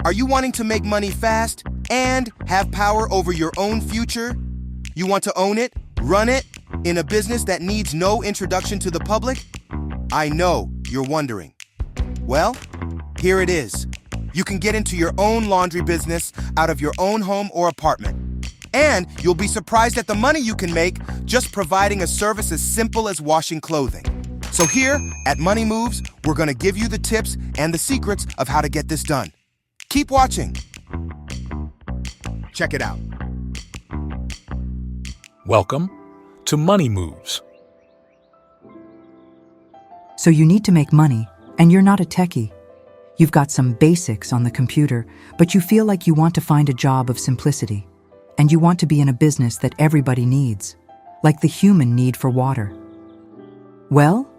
Are you wanting to make money fast and have power over your own future? You want to own it, run it, in a business that needs no introduction to the public? I know you're wondering. Well, here it is. You can get into your own laundry business out of your own home or apartment. And you'll be surprised at the money you can make just providing a service as simple as washing clothing. So here at Money Moves, we're going to give you the tips and the secrets of how to get this done. Keep watching. Check it out. Welcome to Money Moves. So you need to make money, and you're not a techie. You've got some basics on the computer, but you feel like you want to find a job of simplicity, and you want to be in a business that everybody needs, like the human need for water. Well,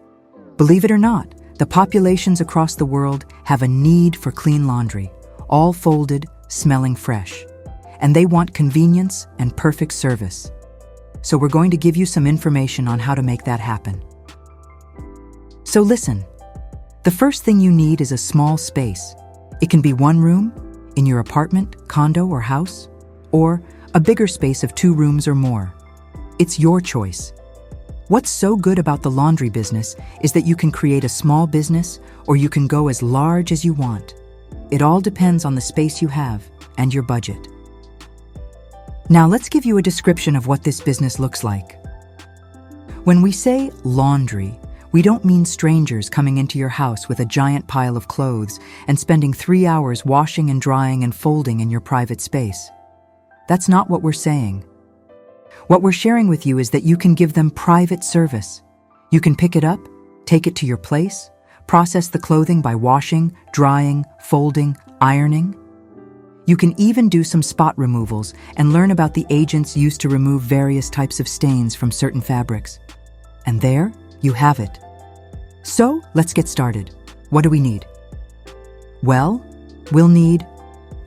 believe it or not, the populations across the world have a need for clean laundry, all folded, smelling fresh, and they want convenience and perfect service. So we're going to give you some information on how to make that happen. So listen, the first thing you need is a small space. It can be one room, in your apartment, condo, or house, or a bigger space of 2 rooms or more. It's your choice. What's so good about the laundry business is that you can create a small business or you can go as large as you want. It all depends on the space you have and your budget. Now let's give you a description of what this business looks like. When we say laundry, we don't mean strangers coming into your house with a giant pile of clothes and spending 3 hours washing and drying and folding in your private space. That's not what we're saying. What we're sharing with you is that you can give them private service. You can pick it up, take it to your place, process the clothing by washing, drying, folding, ironing. You can even do some spot removals and learn about the agents used to remove various types of stains from certain fabrics. And there you have it. So let's get started. What do we need? Well, we'll need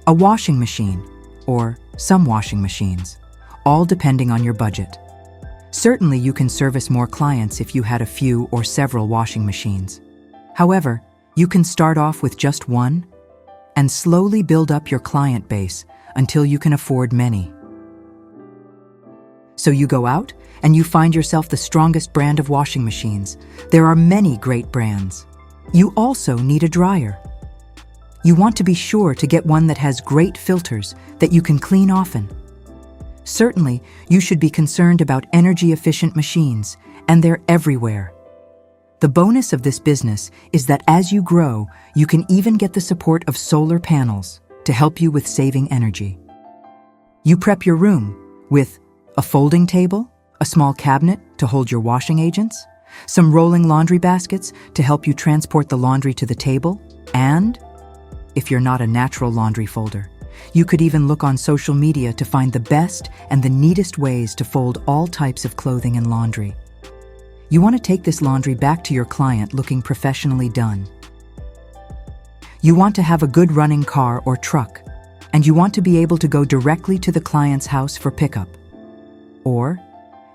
a washing machine or some washing machines, all depending on your budget. Certainly you can service more clients if you had a few or several washing machines. However, you can start off with just one and slowly build up your client base until you can afford many. So you go out and you find yourself the strongest brand of washing machines. There are many great brands. You also need a dryer. You want to be sure to get one that has great filters that you can clean often. Certainly, you should be concerned about energy-efficient machines, and they're everywhere. The bonus of this business is that as you grow, you can even get the support of solar panels to help you with saving energy. You prep your room with a folding table, a small cabinet to hold your washing agents, some rolling laundry baskets to help you transport the laundry to the table, and, if you're not a natural laundry folder, you could even look on social media to find the best and the neatest ways to fold all types of clothing and laundry. You want to take this laundry back to your client looking professionally done. You want to have a good running car or truck, and you want to be able to go directly to the client's house for pickup. Or,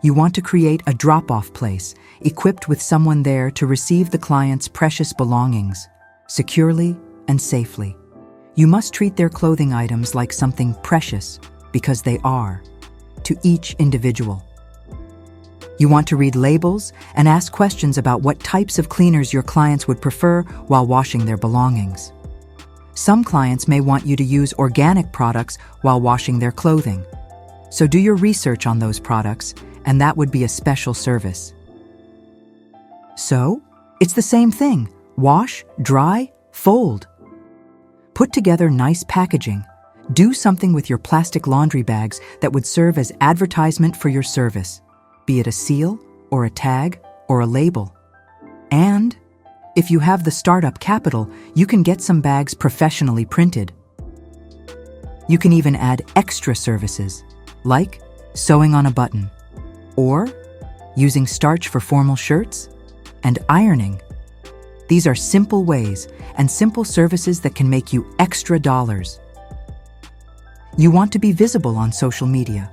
you want to create a drop-off place equipped with someone there to receive the client's precious belongings, securely and safely. You must treat their clothing items like something precious, because they are, to each individual. You want to read labels and ask questions about what types of cleaners your clients would prefer while washing their belongings. Some clients may want you to use organic products while washing their clothing. So do your research on those products, and that would be a special service. So, it's the same thing. Wash, dry, fold. Put together nice packaging. Do something with your plastic laundry bags that would serve as advertisement for your service, be it a seal, or a tag, or a label. And, if you have the startup capital, you can get some bags professionally printed. You can even add extra services, like sewing on a button, or using starch for formal shirts, and ironing. These are simple ways and simple services that can make you extra dollars. You want to be visible on social media.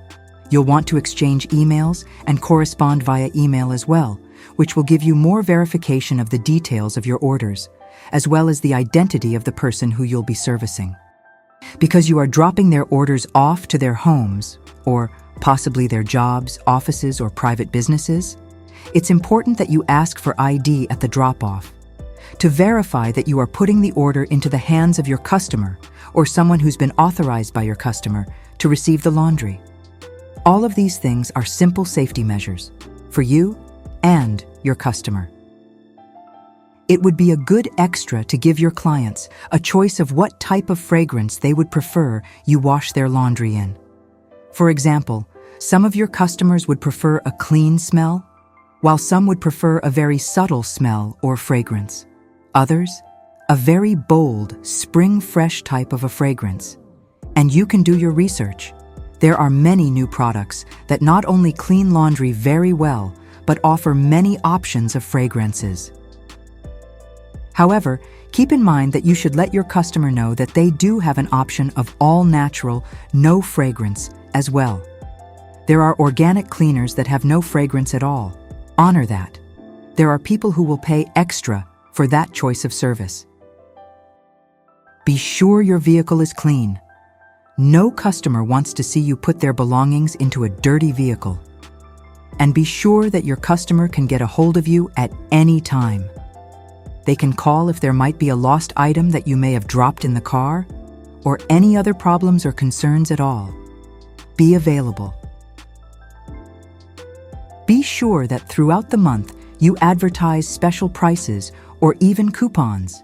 You'll want to exchange emails and correspond via email as well, which will give you more verification of the details of your orders, as well as the identity of the person who you'll be servicing. because you are dropping their orders off to their homes, or possibly their jobs, offices, or private businesses, it's important that you ask for ID at the drop-off to verify that you are putting the order into the hands of your customer or someone who's been authorized by your customer to receive the laundry. All of these things are simple safety measures for you and your customer. It would be a good extra to give your clients a choice of what type of fragrance they would prefer you wash their laundry in. For example, some of your customers would prefer a clean smell, while some would prefer a very subtle smell or fragrance. Others, a very bold, spring-fresh type of a fragrance. And you can do your research. There are many new products that not only clean laundry very well, but offer many options of fragrances. However, keep in mind that you should let your customer know that they do have an option of all-natural, no fragrance as well. There are organic cleaners that have no fragrance at all. Honor that. There are people who will pay extra for that choice of service. Be sure your vehicle is clean. No customer wants to see you put their belongings into a dirty vehicle. And be sure that your customer can get a hold of you at any time. They can call if there might be a lost item that you may have dropped in the car, or any other problems or concerns at all. Be available. Be sure that throughout the month you advertise special prices or even coupons.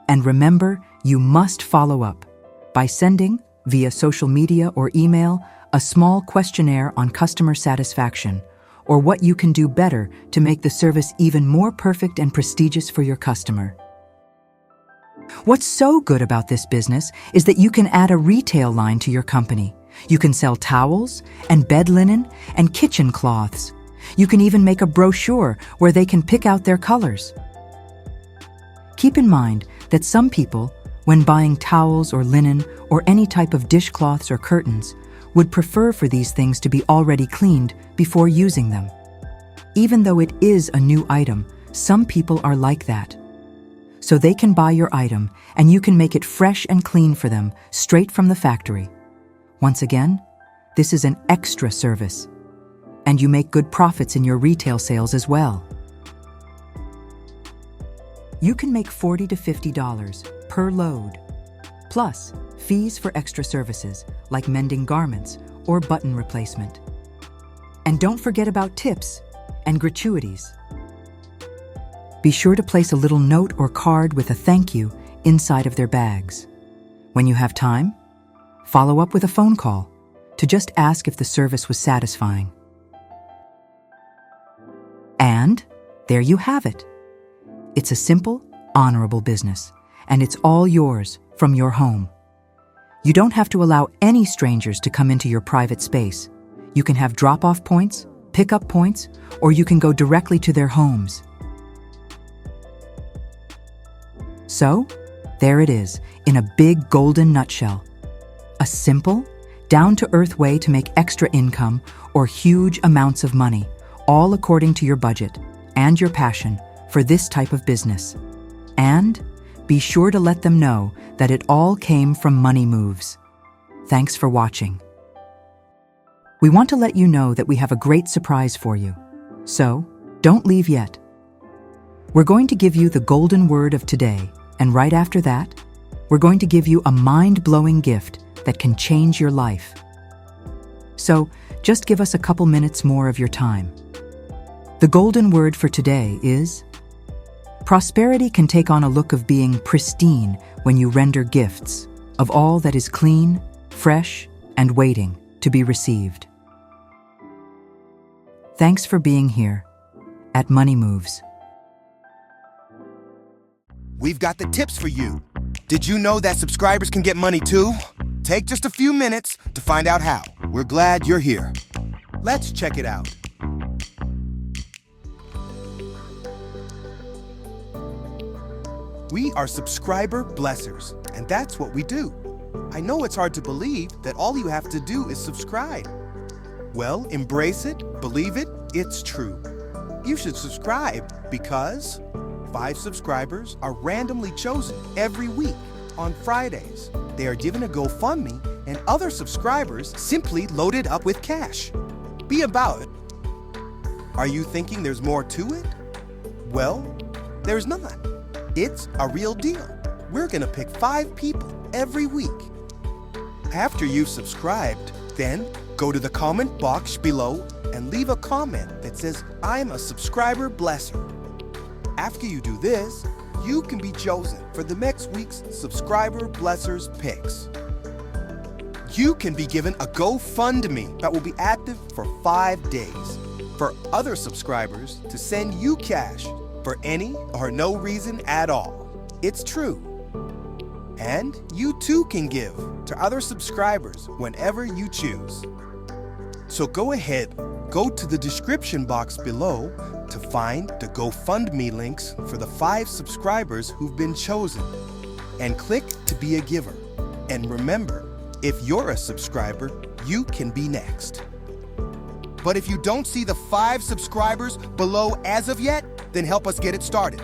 And remember, you must follow up by sending, via social media or email, a small questionnaire on customer satisfaction, or what you can do better to make the service even more perfect and prestigious for your customer. What's so good about this business is that you can add a retail line to your company. You can sell towels and bed linen and kitchen cloths. You can even make a brochure where they can pick out their colors. Keep in mind that some people, when buying towels or linen or any type of dishcloths or curtains, would prefer for these things to be already cleaned before using them. Even though it is a new item, some people are like that. So they can buy your item and you can make it fresh and clean for them straight from the factory. Once again, this is an extra service, and you make good profits in your retail sales as well. You can make $40 to $50 per load, plus fees for extra services like mending garments or button replacement. And don't forget about tips and gratuities. Be sure to place a little note or card with a thank you inside of their bags. When you have time, follow up with a phone call to just ask if the service was satisfying. And there you have it. It's a simple, honorable business, and it's all yours from your home. You don't have to allow any strangers to come into your private space. You can have drop-off points, pick-up points, or you can go directly to their homes. So, there it is, in a big golden nutshell. A simple, down-to-earth way to make extra income or huge amounts of money, all according to your budget and your passion for this type of business. And be sure to let them know that it all came from Money Moves. Thanks for watching. We want to let you know that we have a great surprise for you. So, don't leave yet. We're going to give you the golden word of today, and right after that, we're going to give you a mind-blowing gift that can change your life. So, just give us a couple minutes more of your time. The golden word for today is: prosperity can take on a look of being pristine when you render gifts of all that is clean, fresh, and waiting to be received. Thanks for being here at Money Moves. We've got the tips for you. Did you know that subscribers can get money too? Take just a few minutes to find out how. We're glad you're here. Let's check it out. We are subscriber blessers, and that's what we do. I know it's hard to believe that all you have to do is subscribe. Well, embrace it, believe it, it's true. You should subscribe because 5 subscribers are randomly chosen every week on Fridays. they are given a GoFundMe and other subscribers simply load it up with cash. Be about it. Are you thinking there's more to it? Well, there's not. It's a real deal. We're gonna pick 5 people every week. After you've subscribed, then go to the comment box below and leave a comment that says, "I'm a subscriber blesser." After you do this, you can be chosen for the next week's Subscriber Blessers picks. You can be given a GoFundMe that will be active for 5 days for other subscribers to send you cash for any or no reason at all. It's true. And you too can give to other subscribers whenever you choose. So go ahead, go to the description box below to find the GoFundMe links for the 5 subscribers who've been chosen, and click to be a giver. And remember, if you're a subscriber, you can be next. But if you don't see the 5 subscribers below as of yet, then help us get it started.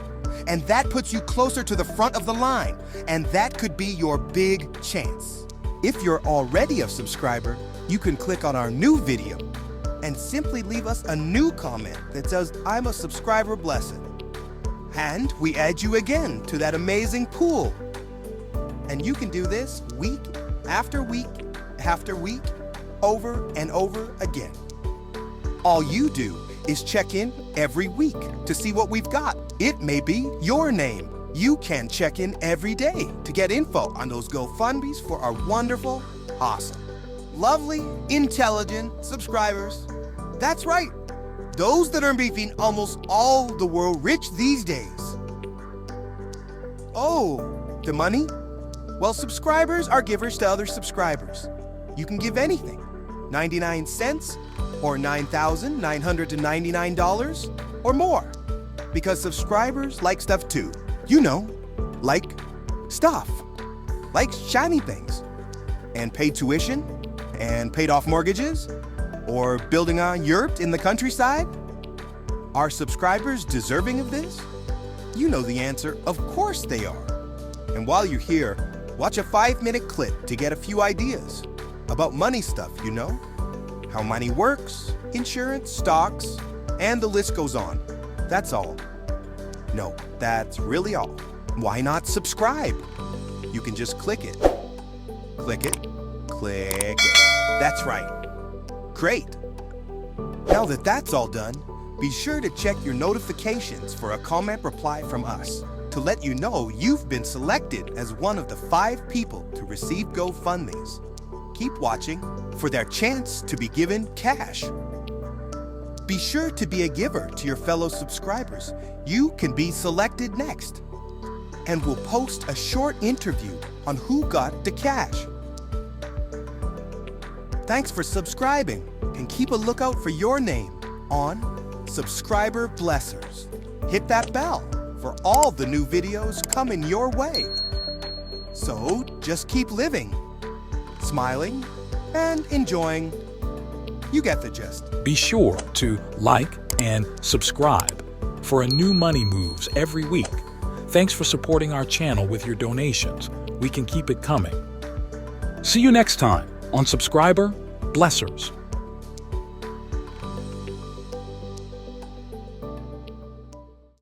And that puts you closer to the front of the line, and that could be your big chance. If you're already a subscriber, you can click on our new video and simply leave us a new comment that says, "I'm a subscriber blessed." And we add you again to that amazing pool. And you can do this week after week after week, over and over again. All you do is check in every week to see what we've got. It may be your name. You can check in every day to get info on those GoFundMes for our wonderful, awesome, lovely, intelligent subscribers. That's right, those that are making almost all the world rich these days. Oh, the money? Well, subscribers are givers to other subscribers. You can give anything, 99 cents or $9,999 or more, because subscribers like stuff too. You know, like stuff, like shiny things, and paid tuition, and paid off mortgages, or building a yurt in the countryside. Are subscribers deserving of this? You know the answer, of course they are. And while you're here, watch a 5-minute clip to get a few ideas about money stuff, you know? How money works, insurance, stocks, and the list goes on. That's all. No, that's really all. Why not subscribe? You can just click it. Click it. Click it. That's right. Great. Now that that's all done, be sure to check your notifications for a comment reply from us to let you know you've been selected as one of the 5 people to receive GoFundMes. Keep watching for their chance to be given cash. Be sure to be a giver to your fellow subscribers. You can be selected next. And we'll post a short interview on who got the cash. Thanks for subscribing, and keep a lookout for your name on Subscriber Blessers. Hit that bell for all the new videos coming your way. So just keep living, smiling, and enjoying. You get the gist. Be sure to like and subscribe for a new Money Moves every week. Thanks for supporting our channel with your donations. We can keep it coming. See you next time on Subscriber Blessers.